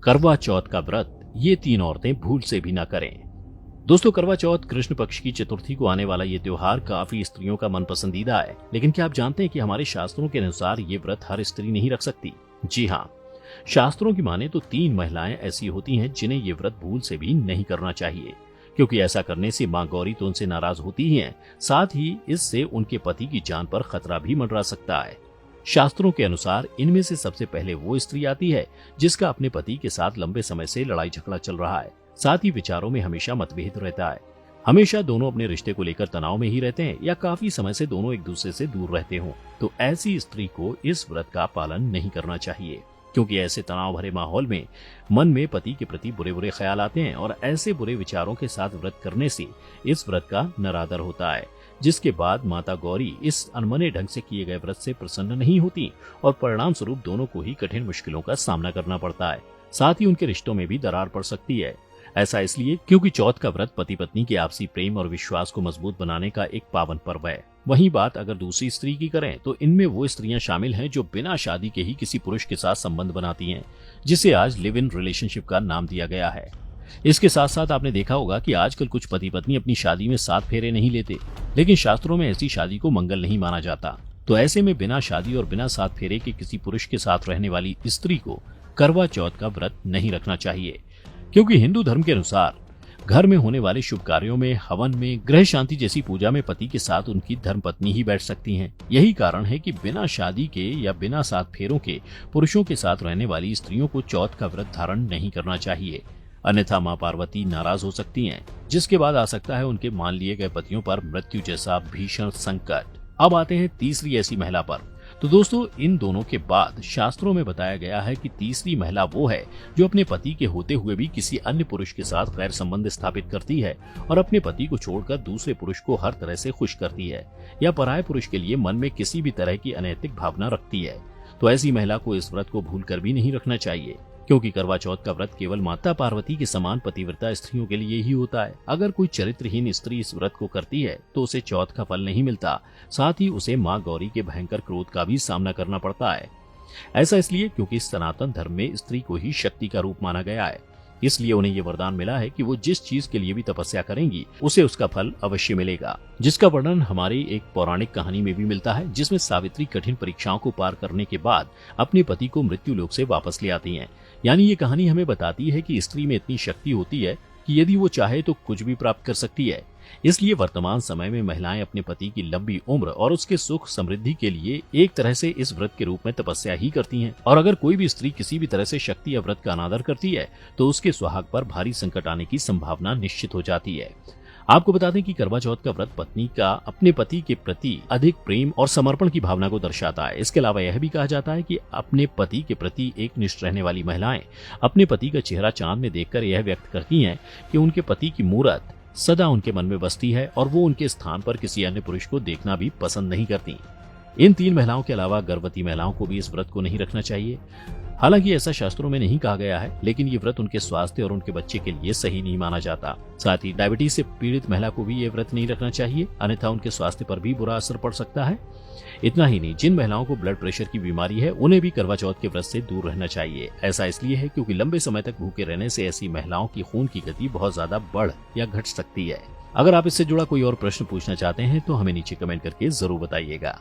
करवा चौथ का व्रत ये तीन औरतें भूल से भी ना करें। दोस्तों, करवा चौथ कृष्ण पक्ष की चतुर्थी को आने वाला ये त्योहार काफी स्त्रियों का मन पसंदीदा है। लेकिन क्या आप जानते हैं कि हमारे शास्त्रों के अनुसार ये व्रत हर स्त्री नहीं रख सकती? जी हाँ, शास्त्रों की माने तो 3 महिलाएं ऐसी होती हैं जिन्हें ये व्रत भूल से भी नहीं करना चाहिए, क्योंकि ऐसा करने से माँ गौरी तो उनसे नाराज होती ही हैं, साथ ही इससे उनके पति की जान पर खतरा भी मंडरा सकता है। शास्त्रों के अनुसार इनमें से सबसे पहले वो स्त्री आती है जिसका अपने पति के साथ लंबे समय से लड़ाई झगड़ा चल रहा है, साथ ही विचारों में हमेशा मतभेद रहता है। हमेशा दोनों अपने रिश्ते को लेकर तनाव में ही रहते हैं या काफी समय से दोनों एक दूसरे से दूर रहते हों, तो ऐसी स्त्री को इस व्रत का पालन नहीं करना चाहिए, क्योंकि ऐसे तनाव भरे माहौल में मन में पति के प्रति बुरे बुरे ख्याल आते हैं और ऐसे बुरे विचारों के साथ व्रत करने से इस व्रत का निरादर होता है, जिसके बाद माता गौरी इस अनमने ढंग से किए गए व्रत से प्रसन्न नहीं होती और परिणाम स्वरूप दोनों को ही कठिन मुश्किलों का सामना करना पड़ता है। साथ ही उनके रिश्तों में भी दरार पड़ सकती है। ऐसा इसलिए क्योंकि चौथ का व्रत पति पत्नी के आपसी प्रेम और विश्वास को मजबूत बनाने का एक पावन पर्व है। वहीं बात अगर दूसरी स्त्री की करें तो इनमें वो स्त्रियां शामिल हैं जो बिना शादी के ही किसी पुरुष के साथ संबंध बनाती हैं, जिसे आज लिव इन रिलेशनशिप का नाम दिया गया है। इसके साथ साथ आपने देखा होगा कि आजकल कुछ पति पत्नी अपनी शादी में 7 फेरे नहीं लेते, लेकिन शास्त्रों में ऐसी शादी को मंगल नहीं माना जाता। तो ऐसे में बिना शादी और बिना 7 फेरे के किसी पुरुष के साथ रहने वाली स्त्री को करवा चौथ का व्रत नहीं रखना चाहिए, क्योंकि हिंदू धर्म के अनुसार घर में होने वाले शुभ कार्यों में, हवन में, ग्रह शांति जैसी पूजा में पति के साथ उनकी धर्मपत्नी ही बैठ सकती हैं। यही कारण है कि बिना शादी के या बिना 7 फेरों के पुरुषों के साथ रहने वाली स्त्रियों को चौथ का व्रत धारण नहीं करना चाहिए, अन्यथा मां पार्वती नाराज हो सकती हैं, जिसके बाद आ सकता है उनके मान लिए गए पतियों पर मृत्यु जैसा भीषण संकट। अब आते हैं तीसरी ऐसी महिला पर। तो दोस्तों, इन दोनों के बाद शास्त्रों में बताया गया है कि तीसरी महिला वो है जो अपने पति के होते हुए भी किसी अन्य पुरुष के साथ गैर संबंध स्थापित करती है और अपने पति को छोड़कर दूसरे पुरुष को हर तरह से खुश करती है या पराये पुरुष के लिए मन में किसी भी तरह की अनैतिक भावना रखती है। तो ऐसी महिला को इस व्रत को भूलकर भी नहीं रखना चाहिए, क्योंकि करवा चौथ का व्रत केवल माता पार्वती के समान पतिव्रता स्त्रियों के लिए ही होता है। अगर कोई चरित्रहीन स्त्री इस व्रत को करती है तो उसे चौथ का फल नहीं मिलता, साथ ही उसे मां गौरी के भयंकर क्रोध का भी सामना करना पड़ता है। ऐसा इसलिए क्योंकि सनातन धर्म में स्त्री को ही शक्ति का रूप माना गया है, इसलिए उन्हें ये वरदान मिला है कि वो जिस चीज के लिए भी तपस्या करेंगी उसे उसका फल अवश्य मिलेगा, जिसका वर्णन हमारी एक पौराणिक कहानी में भी मिलता है, जिसमें सावित्री कठिन परीक्षाओं को पार करने के बाद अपने पति को मृत्यु लोक से वापस ले आती हैं। यानी ये कहानी हमें बताती है कि स्त्री में इतनी शक्ति होती है कि यदि वो चाहे तो कुछ भी प्राप्त कर सकती है। इसलिए वर्तमान समय में महिलाएं अपने पति की लंबी उम्र और उसके सुख समृद्धि के लिए एक तरह से इस व्रत के रूप में तपस्या ही करती हैं। और अगर कोई भी स्त्री किसी भी तरह से शक्ति या व्रत का अनादर करती है तो उसके सुहाग पर भारी संकट आने की संभावना निश्चित हो जाती है। आपको बता दें कि करवा चौथ का व्रत पत्नी का अपने पति के प्रति अधिक प्रेम और समर्पण की भावना को दर्शाता है। इसके अलावा यह भी कहा जाता है कि अपने पति के प्रति एकनिष्ठ रहने वाली महिलाएं अपने पति का चेहरा चांद में देखकर यह व्यक्त करती हैं कि उनके पति की मूरत सदा उनके मन में बसती है और वो उनके स्थान पर किसी अन्य पुरुष को देखना भी पसंद नहीं करती। इन 3 महिलाओं के अलावा गर्भवती महिलाओं को भी इस व्रत को नहीं रखना चाहिए। हालांकि ऐसा शास्त्रों में नहीं कहा गया है, लेकिन ये व्रत उनके स्वास्थ्य और उनके बच्चे के लिए सही नहीं माना जाता। साथ ही डायबिटीज से पीड़ित महिला को भी ये व्रत नहीं रखना चाहिए, अन्यथा उनके स्वास्थ्य पर भी बुरा असर पड़ सकता है। इतना ही नहीं, जिन महिलाओं को ब्लड प्रेशर की बीमारी है उन्हें भी करवा चौथ के व्रत से दूर रहना चाहिए। ऐसा इसलिए है क्योंकि लंबे समय तक भूखे रहने से ऐसी महिलाओं की खून की गति बहुत ज्यादा बढ़ या घट सकती है। अगर आप इससे जुड़ा कोई और प्रश्न पूछना चाहते हैं तो हमें नीचे कमेंट करके जरूर बताइएगा।